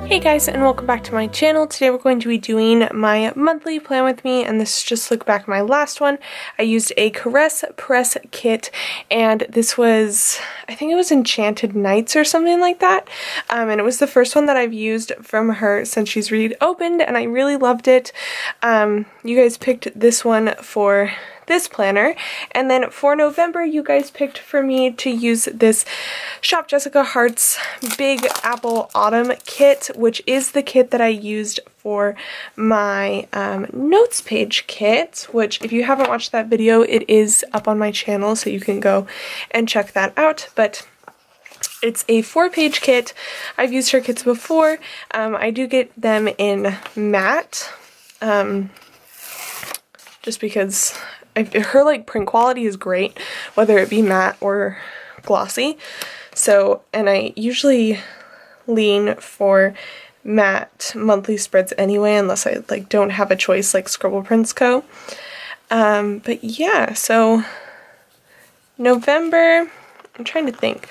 Hey guys, and welcome back to my channel. Today we're going to be doing my monthly plan with me, and this is just look back at my last one. I used a Caress press kit, and this was, I think it was Enchanted Nights or something like that, and it was the first one that I've used from her since she's reopened, and I really loved it. You guys picked this one for this planner, and then for November you guys picked for me to use this Shop Jessica Hart's Big Apple Autumn kit, which is the kit that I used for my notes page kit, which if you haven't watched that video, it is up on my channel, so you can go and check that out. But it's a 4-page kit. I've used her kits before. I do get them in matte, just because her like print quality is great, whether it be matte or glossy. So, and I usually lean for matte monthly spreads anyway, unless I like don't have a choice like Scribble Prints Co. But yeah, so November, I'm trying to think.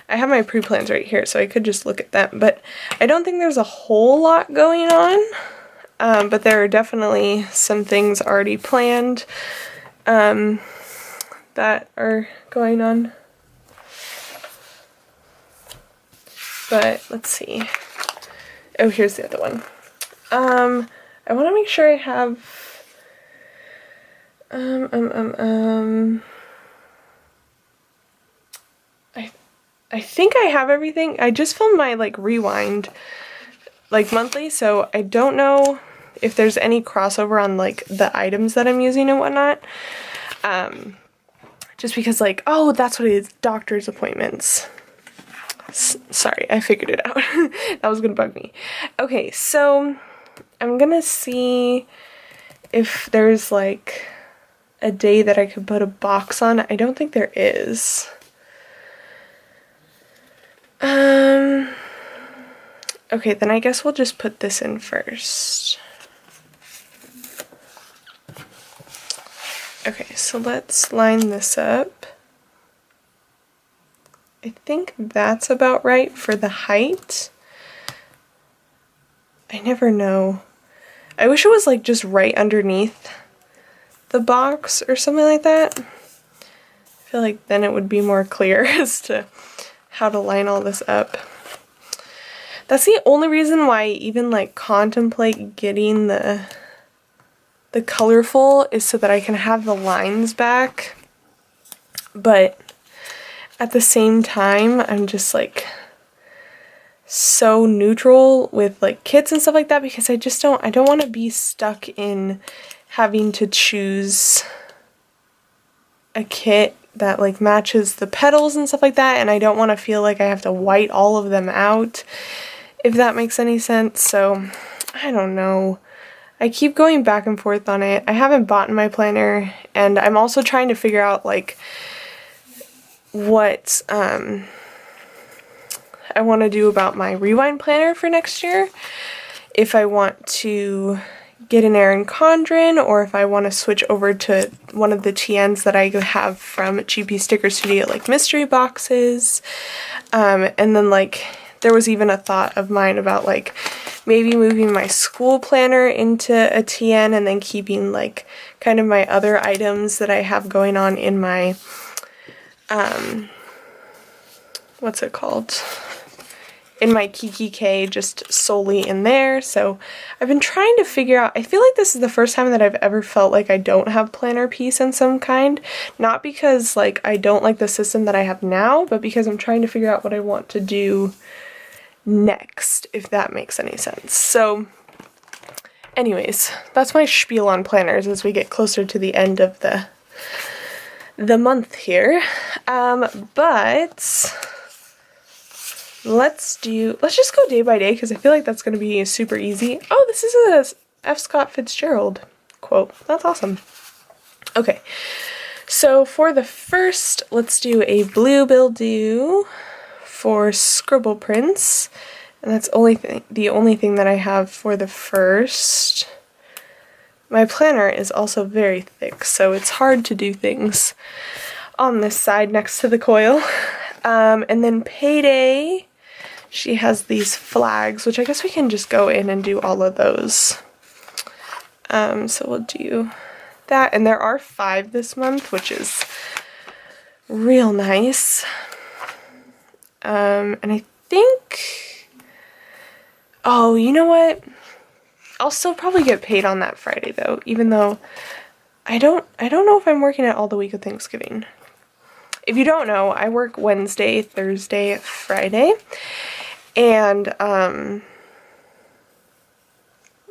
I have my pre-plans right here, so I could just look at them, but I don't think there's a whole lot going on, but there are definitely some things already planned that are going on. But let's see. Oh, here's the other one. I want to make sure I have I think I have everything. I just filmed my like rewind like monthly, so I don't know if there's any crossover on like the items that I'm using and whatnot. Just because like, oh, that's what it is, doctor's appointments. Sorry, I figured it out. That was gonna bug me. Okay, so I'm gonna see if there's like a day that I could put a box on. I don't think there is. Okay, then I guess we'll just put this in first. Okay, so let's line this up. I think that's about right for the height. I never know. I wish it was like just right underneath the box or something like that. I feel like then it would be more clear as to how to line all this up. That's the only reason why I even like contemplate getting the colorful, is so that I can have the lines back. But at the same time, I'm just like so neutral with like kits and stuff like that, because I don't want to be stuck in having to choose a kit that like matches the petals and stuff like that, and I don't want to feel like I have to white all of them out, if that makes any sense. So I don't know. I keep going back and forth on it. I haven't bought my planner, and I'm also trying to figure out like what I want to do about my rewind planner for next year. If I want to get an Erin Condren, or if I want to switch over to one of the TNs that I have from GP Sticker Studio, like mystery boxes. And then like there was even a thought of mine about like maybe moving my school planner into a TN, and then keeping like kind of my other items that I have going on in my what's it called? In my Kiki K, just solely in there. So I've been trying to figure out, I feel like this is the first time that I've ever felt like I don't have planner piece in some kind. Not because like I don't like the system that I have now, but because I'm trying to figure out what I want to do next, if that makes any sense. So anyways, that's my spiel on planners as we get closer to the end of the month here. But let's just go day by day, because I feel like that's going to be super easy. Oh, this is a F. Scott Fitzgerald quote. That's awesome. Okay, so for the first, let's do a Blue Bill Do for Scribble Prints, and that's the only thing that I have for the first. My planner is also very thick, so it's hard to do things on this side next to the coil. And then Payday she has these flags, which I guess we can just go in and do all of those. So we'll do that, and there are 5 this month, which is real nice. And I think, oh, you know what? I'll still probably get paid on that Friday though, even though I don't know if I'm working it all the week of Thanksgiving. If you don't know, I work Wednesday, Thursday, Friday, and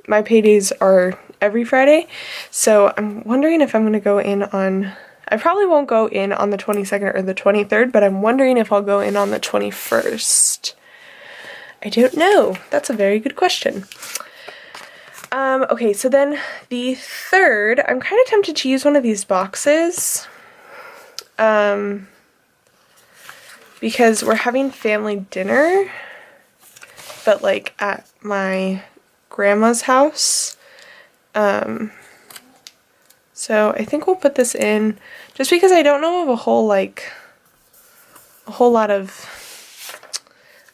my paydays are every Friday, so I'm wondering if I'm going to go in on, I probably won't go in on the 22nd or the 23rd, but I'm wondering if I'll go in on the 21st. I don't know. That's a very good question. Okay, so then the 3rd, I'm kind of tempted to use one of these boxes, because we're having family dinner, but like at my grandma's house. So I think we'll put this in just because I don't know of a whole lot of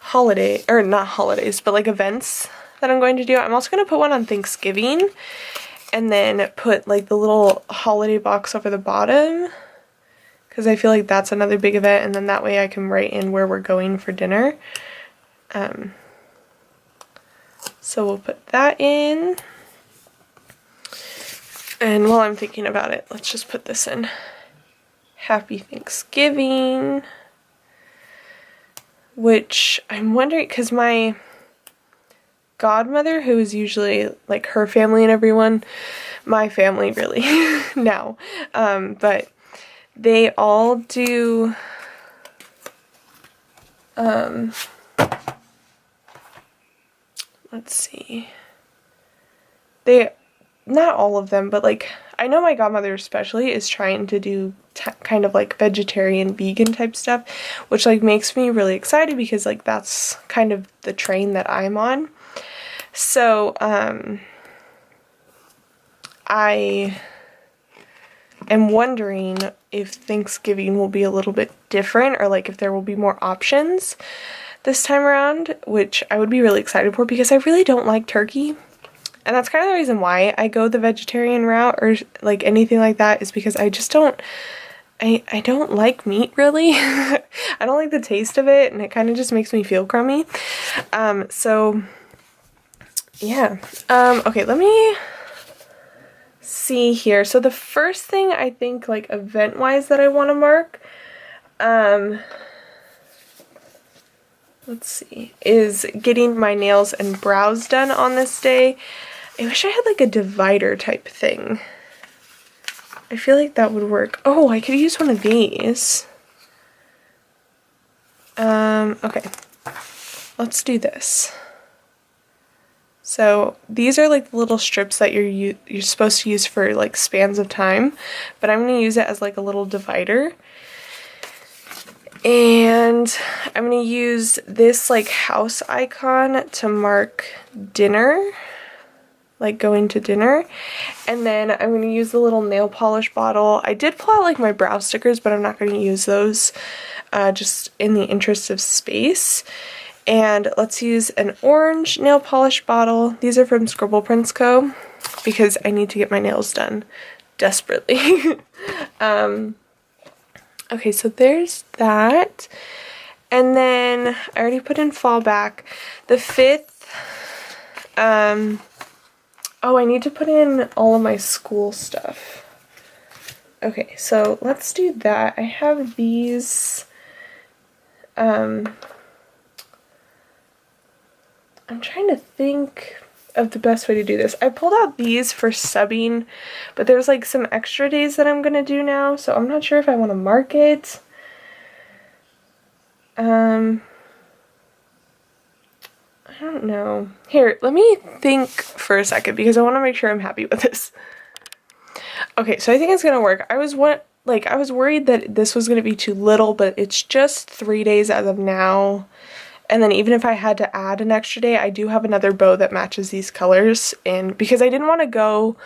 holiday, or not holidays, but like events that I'm going to do. I'm also going to put one on Thanksgiving and then put like the little holiday box over the bottom, because I feel like that's another big event, and then that way I can write in where we're going for dinner. So we'll put that in. And while I'm thinking about it, let's just put this in. Happy Thanksgiving. Which I'm wondering, because my godmother, who is usually like her family and everyone, my family really now, but they all do, let's see, not all of them, but like, I know my godmother especially is trying to do kind of like vegetarian, vegan type stuff, which like makes me really excited because like that's kind of the train that I'm on. So, I am wondering if Thanksgiving will be a little bit different, or like if there will be more options this time around, which I would be really excited for because I really don't like turkey. And that's kind of the reason why I go the vegetarian route or like anything like that, is because I just don't, I don't like meat really. I don't like the taste of it, and it kind of just makes me feel crummy. So yeah. Okay, let me see here. So the first thing I think like event-wise that I want to mark, let's see, is getting my nails and brows done on this day. I wish I had like a divider type thing. I feel like that would work. Oh, I could use one of these. Okay. Let's do this. So these are like the little strips that you're supposed to use for like spans of time, but I'm going to use it as like a little divider. And I'm going to use this like house icon to mark dinner, like going to dinner. And then I'm going to use the little nail polish bottle. I did pull out like my brow stickers, but I'm not going to use those just in the interest of space. And let's use an orange nail polish bottle. These are from Scribble Prints Co. because I need to get my nails done desperately. Okay, so there's that. And then I already put in fallback. The 5th, oh, I need to put in all of my school stuff. Okay, so let's do that. I have these, I'm trying to think of the best way to do this. I pulled out these for subbing, but there's like some extra days that I'm gonna do now, so I'm not sure if I want to mark it. I don't know. Here, let me think for a second because I want to make sure I'm happy with this. Okay, so I think it's gonna work. I was worried that this was gonna be too little, but it's just 3 days as of now. And then even if I had to add an extra day, I do have another bow that matches these colors. And because I didn't want to go,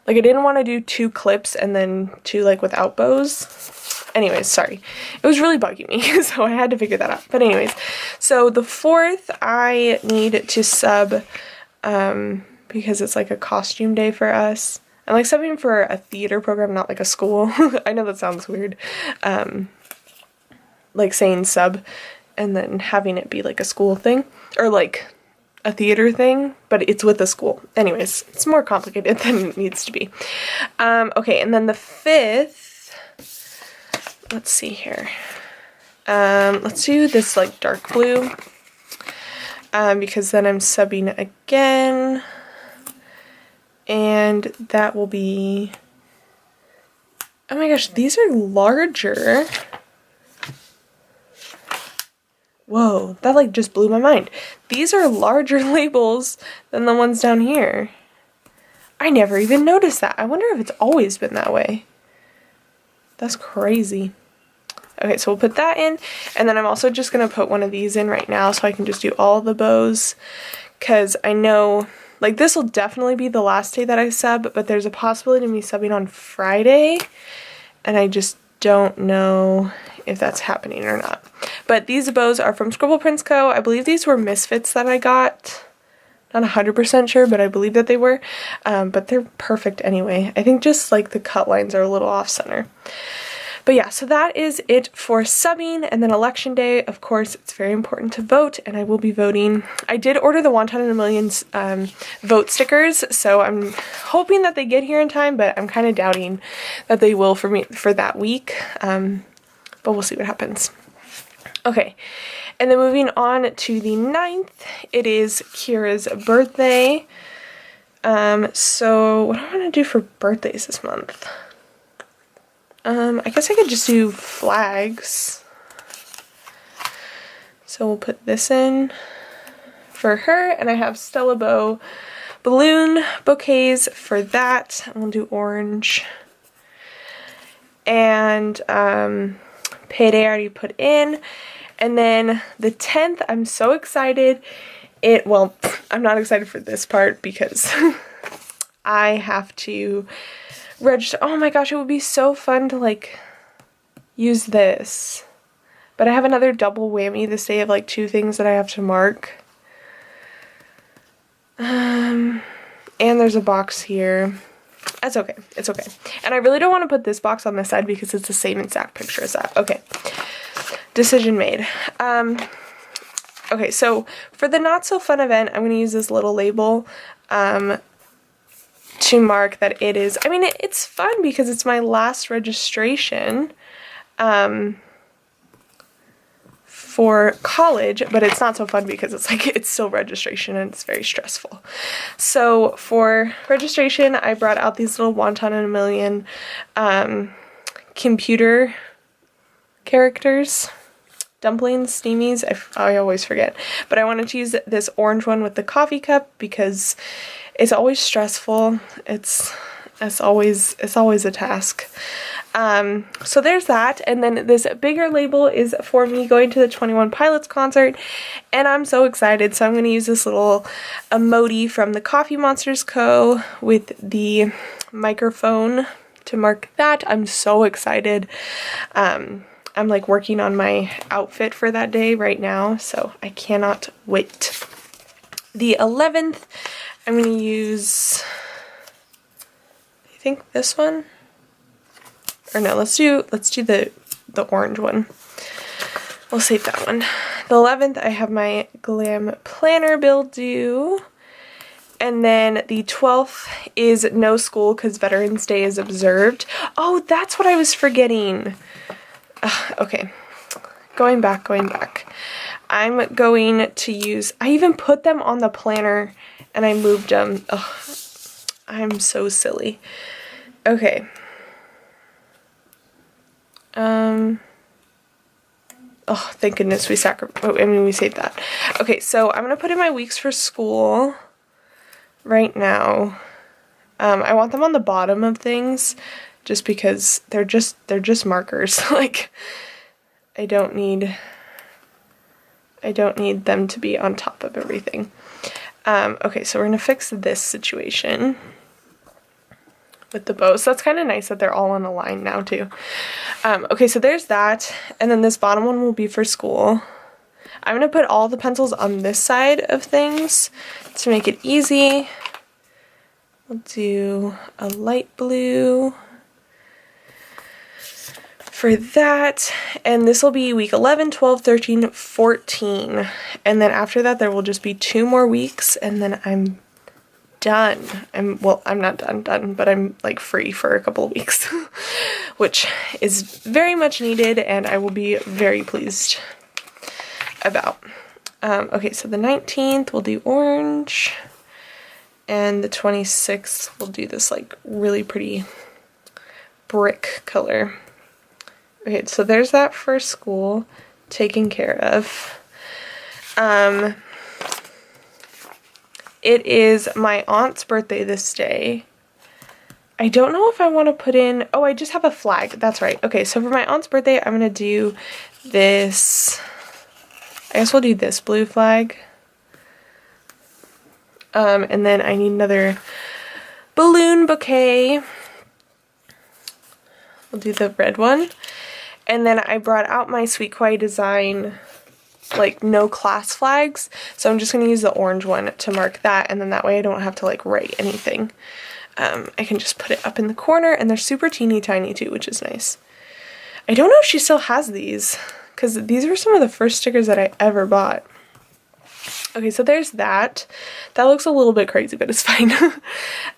like I didn't want to do 2 clips and then 2 like without bows. Anyways, sorry. It was really bugging me, so I had to figure that out. But anyways, So the 4th I need to sub because it's like a costume day for us. I'm like subbing for a theater program, not like a school. I know that sounds weird. Like saying sub and then having it be like a school thing or like a theater thing, but it's with a school. Anyways, it's more complicated than it needs to be. Okay, and then the 5th, let's see here. Let's do this like dark blue because then I'm subbing again. And that will be, oh my gosh, these are larger. Whoa, that like just blew my mind. These are larger labels than the ones down here. I never even noticed that. I wonder if it's always been that way. That's crazy. Okay, so we'll put that in. And then I'm also just going to put one of these in right now so I can just do all the bows. Because I know, like, this will definitely be the last day that I sub, but there's a possibility of me subbing on Friday. And I just don't know if that's happening or not. But these bows are from Scribble Prints Co. I believe these were misfits that I got. Not 100% sure, but I believe that they were. But they're perfect anyway. I think just like the cut lines are a little off center. But yeah, so that is it for subbing. And then election day, of course, it's very important to vote, and I will be voting. I did order the Wonton in a Millions vote stickers, so I'm hoping that they get here in time, but I'm kind of doubting that they will for me for that week. But we'll see what happens. Okay, and then moving on to the 9th, it is Kira's birthday. So what do I want to do for birthdays this month? I guess I could just do flags. So we'll put this in for her, and I have Stella Beau balloon bouquets for that. And we'll do orange. And payday I already put in. And then the 10th, I'm so excited. Well, I'm not excited for this part because I have to register. Oh my gosh, it would be so fun to like use this. But I have another double whammy this day of like 2 things that I have to mark. And there's a box here. That's okay. It's okay. And I really don't want to put this box on this side because it's the same exact picture as that. Okay. Decision made. Okay, so for the not so fun event, I'm going to use this little label to mark that it is, I mean, it's fun because it's my last registration for college, but it's not so fun because it's like, it's still registration and it's very stressful. So for registration, I brought out these little Wonton in a Million computer characters. Dumplings, steamies, I always forget. But I wanted to use this orange one with the coffee cup because it's always stressful. It's always a task. So there's that. And then this bigger label is for me going to the 21 Pilots concert. And I'm so excited. So I'm going to use this little emoji from the Coffee Monsterz Co. with the microphone to mark that. I'm so excited. I'm like working on my outfit for that day right now, so I cannot wait. The 11th, I'm going to use, I think this one, or no, let's do the orange one. We'll save that one. The 11th, I have my glam planner bill due, and then the 12th is no school because Veterans Day is observed. Oh, that's what I was forgetting. Okay, going back. I'm going to use, I even put them on the planner and I moved them. Ugh, I'm so silly. Okay. Oh, thank goodness we saved that. Okay, so I'm going to put in my weeks for school right now. I want them on the bottom of things. Just because they're just markers. Like I don't need them to be on top of everything. Okay, so we're gonna fix this situation with the bows. So that's kind of nice that they're all on a line now too. Okay, so there's that, and then this bottom one will be for school. I'm going to put all the pencils on this side of things to make it easy. We'll do a light blue for that, and this will be week 11, 12, 13, 14, and then after that there will just be 2 more weeks, and then I'm done. Well, I'm not done, but I'm like free for a couple of weeks, which is very much needed, and I will be very pleased about. Okay, so the 19th we'll do orange, and the 26th we'll do this like really pretty brick color. Okay, so there's that for school taken care of. It is my aunt's birthday this day. I don't know if I want to put in, oh, I just have a flag. That's right. Okay, so for my aunt's birthday, I'm going to do this, I guess we'll do this blue flag. And then I need another balloon bouquet. We'll do the red one. And then I brought out my Sweet Kawaii design, like no class flags. So I'm just going to use the orange one to mark that. And then that way I don't have to like write anything. I can just put it up in the corner, and they're super teeny tiny too, which is nice. I don't know if she still has these, because these were some of the first stickers that I ever bought. Okay, so there's that. That looks a little bit crazy, but it's fine.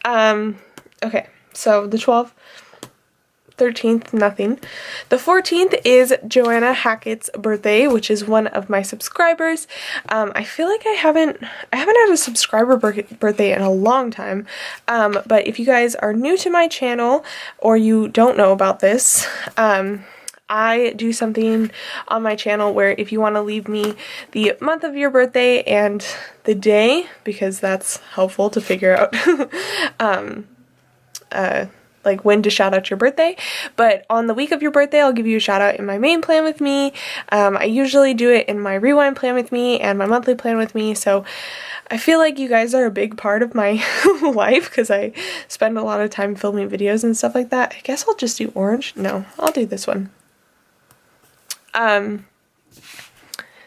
Okay, so the 12th, 13th, nothing. The 14th is Joanna Hackett's birthday, which is one of my subscribers. I feel like I haven't had a subscriber birthday in a long time, but if you guys are new to my channel or you don't know about this, I do something on my channel where if you want to leave me the month of your birthday and the day, because that's helpful to figure out like when to shout out your birthday, but on the week of your birthday I'll give you a shout out in my main plan with me. I usually do it in my rewind plan with me and my monthly plan with me, so I feel like you guys are a big part of my life because I spend a lot of time filming videos and stuff like that. I guess I'll just do orange. No, I'll do this one.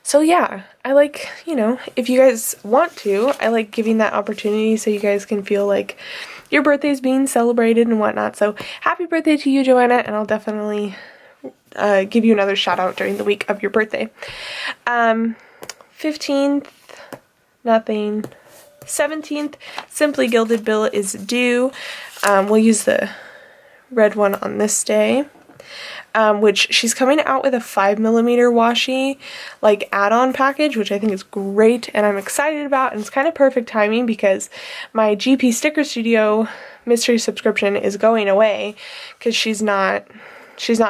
So yeah, I like, you know, if you guys want to, I like giving that opportunity so you guys can feel like your birthday's being celebrated and whatnot. So happy birthday to you, Joanna, and I'll definitely give you another shout out during the week of your birthday. 15th, nothing. 17th, Simply Gilded Bill is due. We'll use the red one on this day. Which she's coming out with a 5mm washi like add-on package, which I think is great and I'm excited about, and it's kind of perfect timing because my GP Sticker Studio mystery subscription is going away because she's not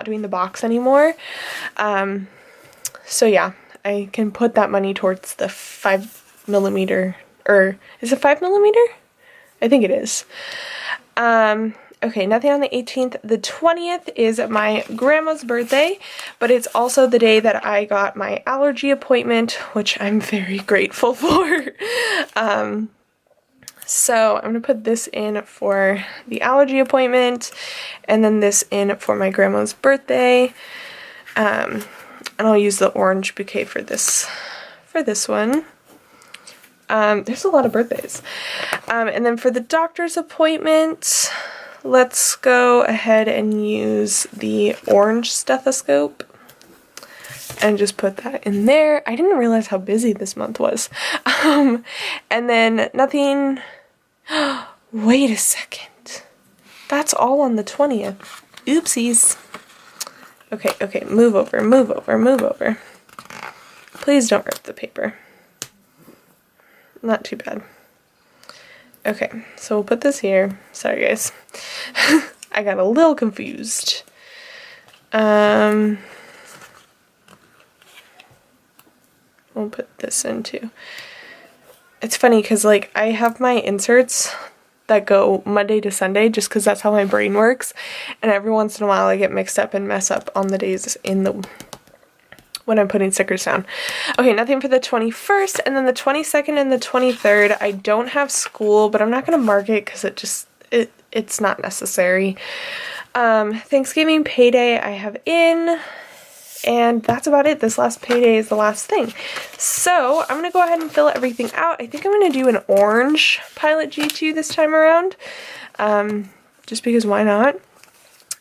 doing the box anymore. So yeah, I can put that money towards the 5mm, or is it 5mm? I think it is. Okay, nothing on the 18th. The 20th is my grandma's birthday, but it's also the day that I got my allergy appointment, which I'm very grateful for. So I'm going to put this in for the allergy appointment, and then this in for my grandma's birthday. And I'll use the orange bouquet for this one. There's a lot of birthdays. And then for the doctor's appointment, let's go ahead and use the orange stethoscope and just put that in there. I didn't realize how busy this month was. And then nothing. Wait a second. That's all on the 20th. Oopsies. Okay, move over. Please don't rip the paper. Not too bad. Okay, so we'll put this here. Sorry guys. I got a little confused. We'll put this in too. It's funny because like I have my inserts that go Monday to Sunday just because that's how my brain works, and every once in a while I get mixed up and mess up on the days when I'm putting stickers down. Okay, nothing for the 21st, and then the 22nd and the 23rd, I don't have school, but I'm not going to mark it because it's not necessary. Thanksgiving payday I have in, And that's about it. This last payday is the last thing. So I'm going to go ahead and fill everything out. I think I'm going to do an orange Pilot G2 this time around. Just because why not?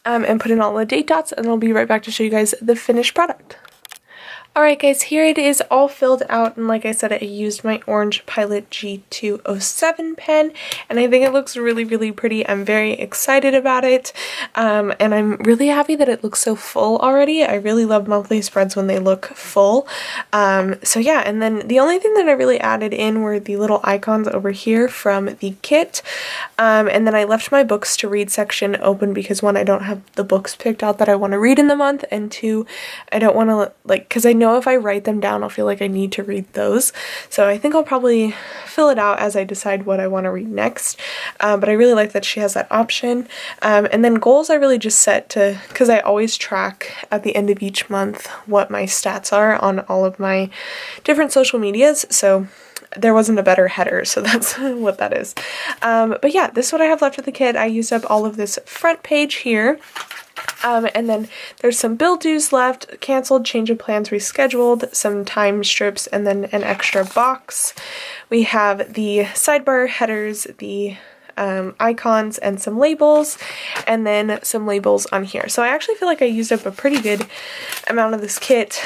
And put in all the date dots, and I'll be right back to show you guys the finished product. Alright guys, here it is all filled out, and like I said, I used my orange Pilot G207 pen, and I think it looks really, really pretty. I'm very excited about it, and I'm really happy that it looks so full already. I really love monthly spreads when they look full. So yeah, and then the only thing that I really added in were the little icons over here from the kit, and then I left my books to read section open because one, I don't have the books picked out that I want to read in the month, and two, I don't want to, like, because I know if I write them down, I'll feel like I need to read those. So I think I'll probably fill it out as I decide what I want to read next. But I really like that she has that option. And then goals I really just set to, because I always track at the end of each month what my stats are on all of my different social medias. So there wasn't a better header, so that's what that is. But yeah, this is what I have left of the kit. I used up all of this front page here. And then there's some bill dues left, canceled, change of plans rescheduled, some time strips, and then an extra box. We have the sidebar headers, the icons, and some labels, and then some labels on here. So I actually feel like I used up a pretty good amount of this kit,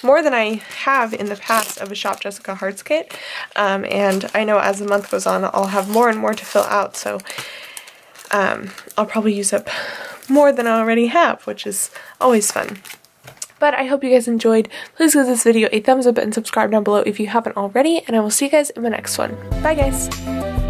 more than I have in the past of a Shop Jessica Hearts kit, and I know as the month goes on I'll have more and more to fill out, so I'll probably use up more than I already have, which is always fun. But I hope you guys enjoyed. Please give this video a thumbs up and subscribe down below if you haven't already, and I will see you guys in my next one. Bye guys!